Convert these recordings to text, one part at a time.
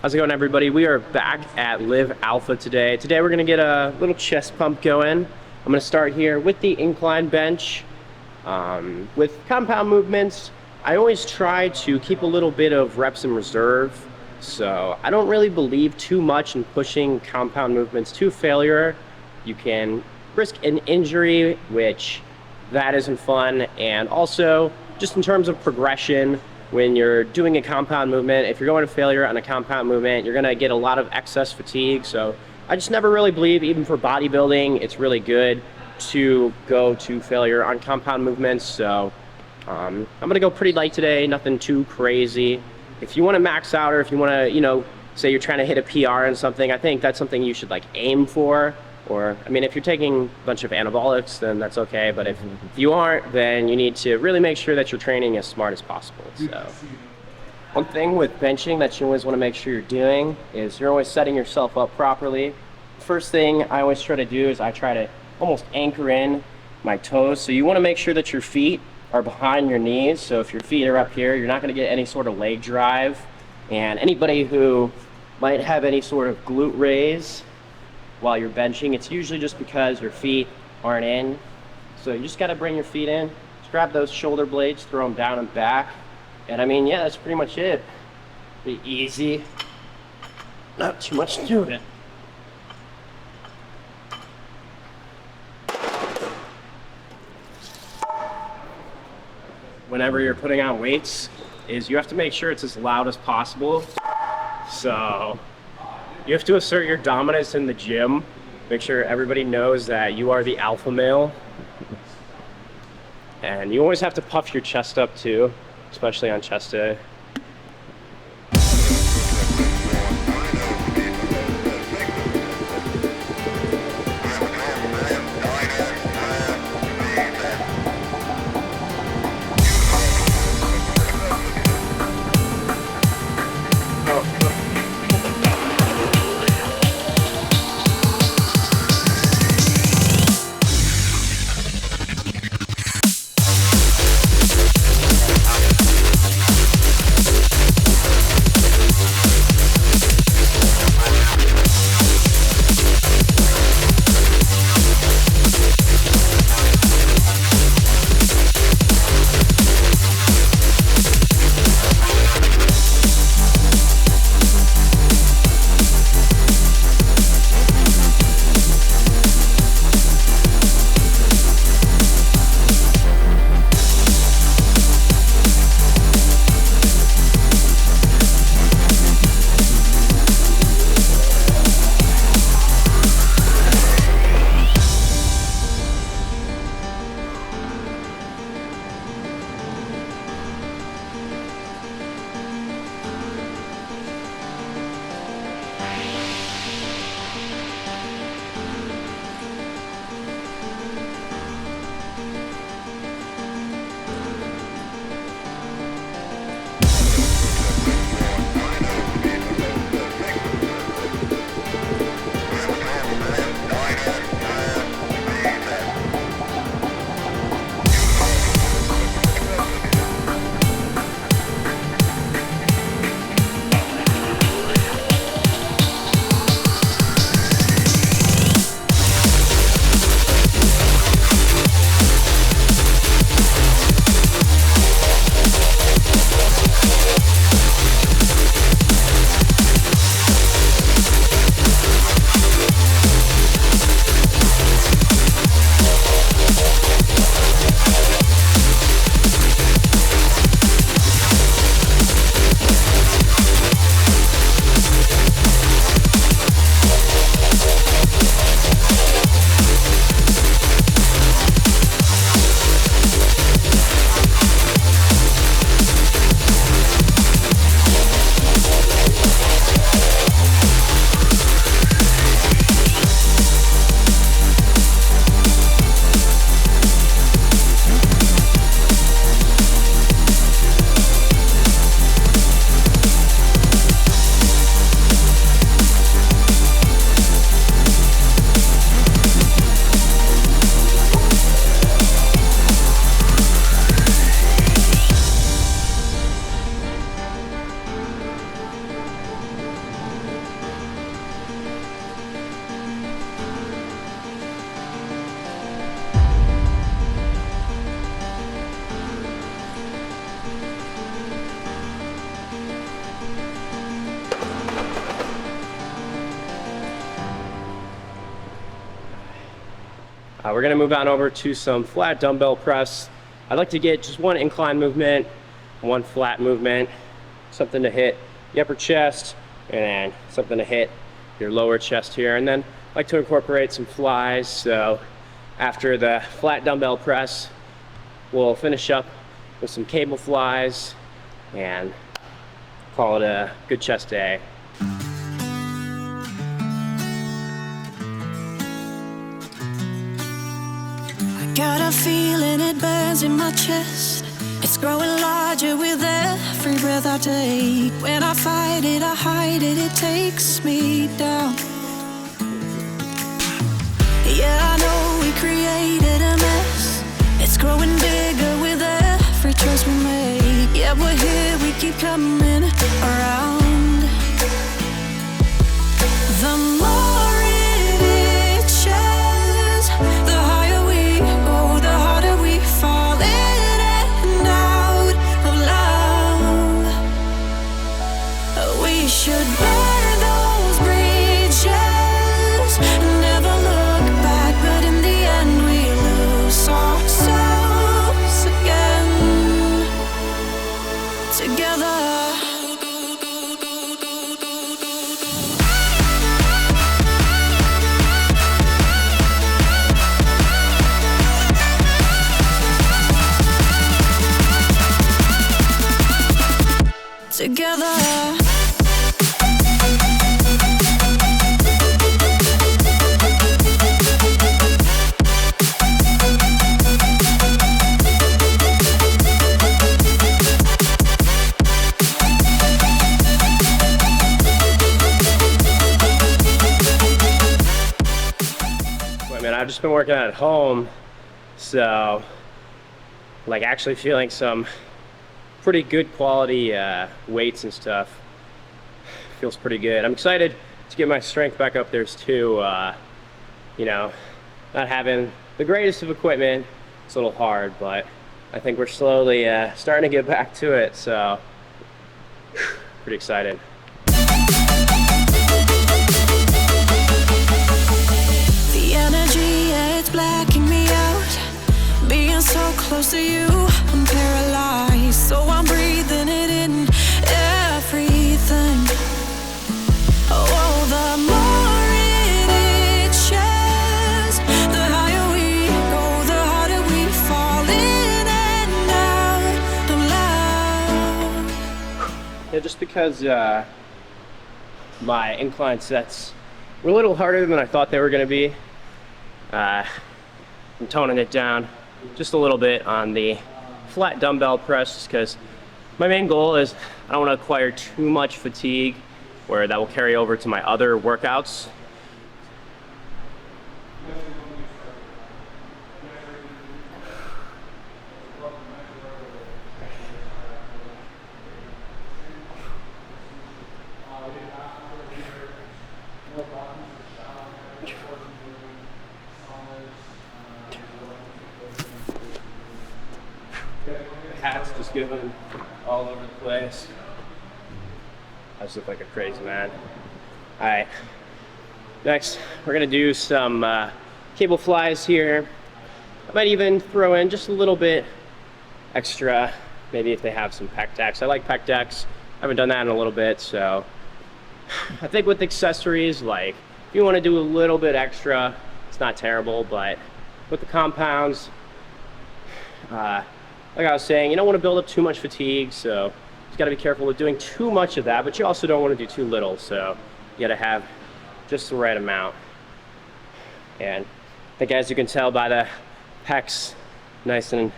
How's it going, everybody? We are back at Live Alpha today. Today we're gonna get a little chest pump going. I'm gonna start here with the incline bench. With compound movements, I always try to keep a little bit of reps in reserve. So I don't really believe too much in pushing compound movements to failure. You can risk an injury, which that isn't fun. And also, just in terms of progression, when you're doing a compound movement, if you're going to failure on a compound movement, you're gonna get a lot of excess fatigue. So I just never really believe, even for bodybuilding, it's really good to go to failure on compound movements. So I'm gonna go pretty light today, nothing too crazy. If you wanna max out, or if you wanna, say you're trying to hit a PR in something, I think that's something you should aim for. Or, I mean, if you're taking a bunch of anabolics, then that's okay. But if you aren't, then you need to really make sure that you're training as smart as possible. So, one thing with benching that you always want to make sure you're doing is you're always setting yourself up properly. First thing I always try to do is I try to almost anchor in my toes. So you want to make sure that your feet are behind your knees. So if your feet are up here, you're not going to get any sort of leg drive. And anybody who might have any sort of glute raise while you're benching, it's usually just because your feet aren't in. So you just got to bring your feet in, just grab those shoulder blades, throw them down and back. And I mean, yeah, that's pretty much it. Pretty easy, not too much to it. Whenever you're putting on weights, is you have to make sure it's as loud as possible. So you have to assert your dominance in the gym. Make sure everybody knows that you are the alpha male. And you always have to puff your chest up too, especially on chest day. We're gonna move on over to some flat dumbbell press. I'd like to get just one incline movement, one flat movement, something to hit the upper chest, and then something to hit your lower chest here. And then I like to incorporate some flies. So after the flat dumbbell press, we'll finish up with some cable flies and call it a good chest day. Got a feeling it burns in my chest. It's growing larger with every breath I take. When I fight it, I hide it, it takes me down. Yeah, I know we created a mess. It's growing bigger with every choice we make. Yeah, we're here, we keep coming around. The more it itches, the higher we go, the harder we fall in and out of love. We should burn those bridges, never look back, but in the end we lose ourselves again, together. Together. I mean, I've just been working at home, so like actually feeling some pretty good quality weights and stuff. Feels pretty good. I'm excited to get my strength back up there too. You know, not having the greatest of equipment, it's a little hard, but I think we're slowly starting to get back to it, so pretty excited. The energy, yeah, it's blacking me out. Being so close to you, I'm paralyzed. So I'm breathing it in, everything. Oh, the more it itches, the higher we go, the harder we fall in and out of love. Yeah, just because my incline sets were a little harder than I thought they were going to be. I'm toning it down just a little bit on the flat dumbbell press, because my main goal is I don't want to acquire too much fatigue where that will carry over to my other workouts. Hats just given all over the place. I just look like a crazy man. All right, next we're gonna do some cable flies here. I might even throw in just a little bit extra, maybe if they have some pec decks. I like pec decks. I haven't done that in a little bit, so I think with accessories, like if you want to do a little bit extra, it's not terrible, but with the compounds, like I was saying, you don't want to build up too much fatigue, so you got to be careful with doing too much of that, but you also don't want to do too little, so you got to have just the right amount. And I think, as you can tell by the pecs, nice and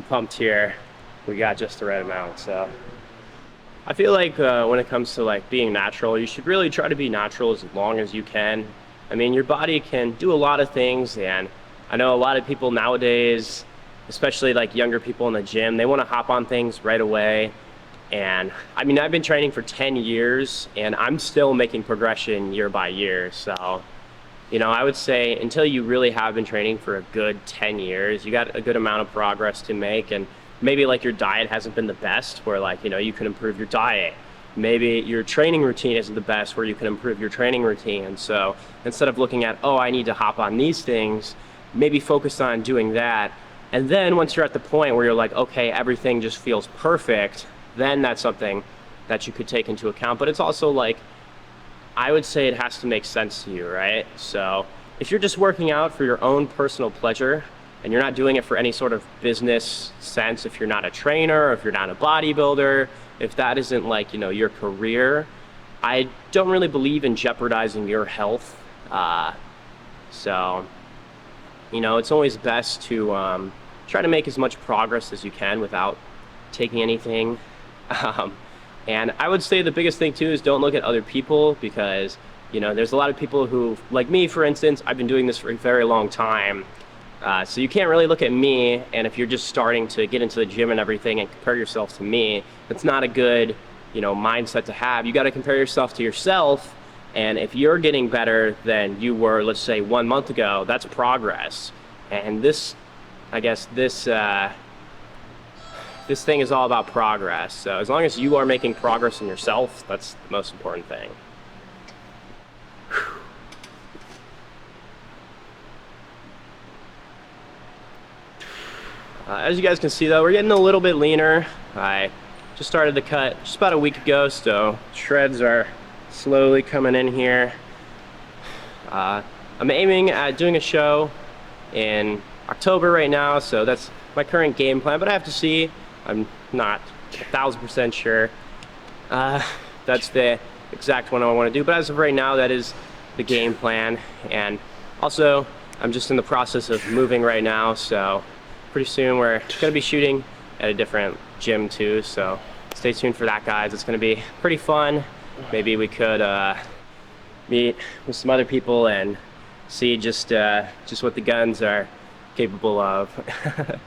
pumped here, we got just the right amount. So I feel like when it comes to like being natural, you should really try to be natural as long as you can. I mean, your body can do a lot of things, and I know a lot of people nowadays, especially like younger people in the gym, they want to hop on things right away. And I mean, I've been training for 10 years and I'm still making progression year by year. So, you know, I would say until you really have been training for a good 10 years, you got a good amount of progress to make. And maybe like your diet hasn't been the best, where like, you know, you can improve your diet. Maybe your training routine isn't the best, where you can improve your training routine. So instead of looking at, oh, I need to hop on these things, maybe focus on doing that. And then once you're at the point where you're like, okay, everything just feels perfect, then that's something that you could take into account. But it's also like, I would say it has to make sense to you, right? So if you're just working out for your own personal pleasure and you're not doing it for any sort of business sense, if you're not a trainer, or if you're not a bodybuilder, if that isn't like, you know, your career, I don't really believe in jeopardizing your health. So, you know, it's always best to try to make as much progress as you can without taking anything. And I would say the biggest thing too is don't look at other people, because, you know, there's a lot of people who, like me, for instance, I've been doing this for a very long time. So you can't really look at me, and if you're just starting to get into the gym and everything and compare yourself to me, that's not a good, you know, mindset to have. You got to compare yourself to yourself, and if you're getting better than you were, let's say 1 month ago, that's progress. And this, I guess this thing is all about progress. So as long as you are making progress in yourself, that's the most important thing. As you guys can see though, we're getting a little bit leaner. I just started the cut just about a week ago, so shreds are slowly coming in here. I'm aiming at doing a show in October right now, so that's my current game plan, but I have to see. I'm not 1000% sure that's the exact one I want to do, but as of right now, that is the game plan. And also, I'm just in the process of moving right now, so pretty soon we're gonna be shooting at a different gym too, so stay tuned for that, guys. It's gonna be pretty fun. Maybe we could meet with some other people and see just what the guns are capable of. The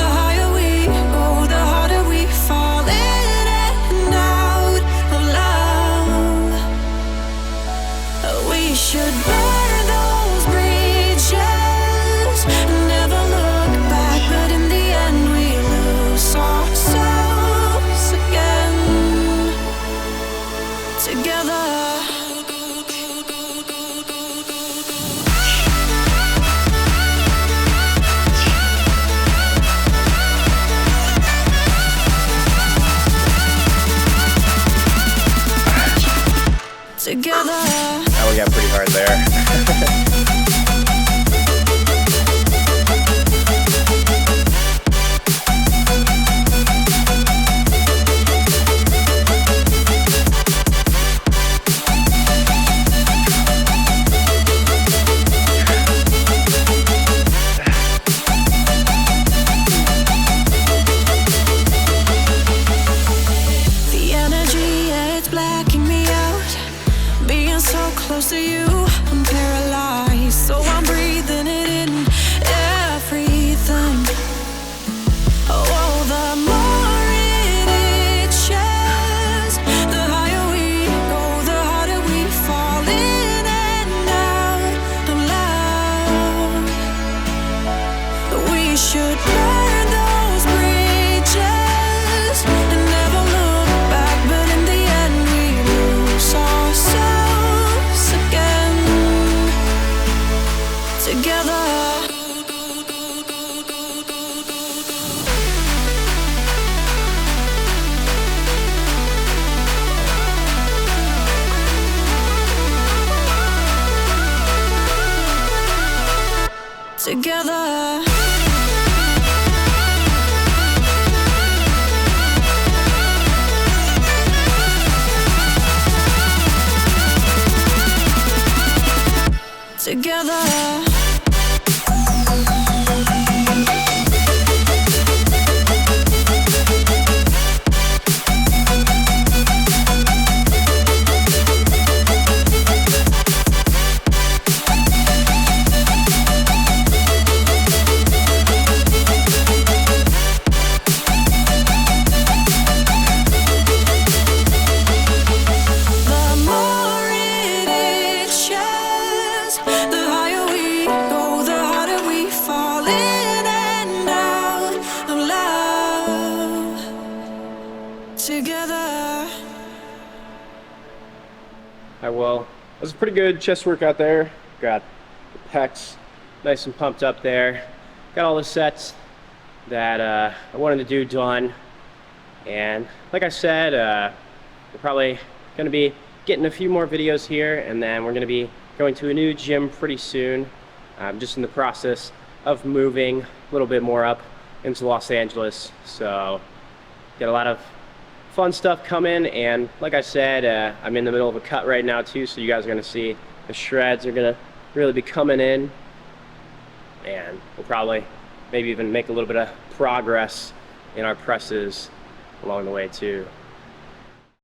higher we go, the harder we fall in and out of love. We should burn those bridges, never look back, but in the end we lose ourselves again. Together. Together. That one got pretty hard there. The energy, it's blacking me out. Being so close to you, I'm paralyzed. So I'm breathing it in, everything. Oh, the more it itches, the higher we go, the harder we fall in and out of love. We should burn those bridges and never look back, but in the end we lose ourselves again. Together. Together. Together. Well, that was a pretty good chest workout there. Got the pecs nice and pumped up there. Got all the sets that I wanted to do done. And like I said, we're probably going to be getting a few more videos here, and then we're going to be going to a new gym pretty soon. I'm just in the process of moving a little bit more up into Los Angeles, so got a lot of fun stuff coming. And like I said, I'm in the middle of a cut right now too, so you guys are going to see the shreds are going to really be coming in, and we'll probably maybe even make a little bit of progress in our presses along the way too.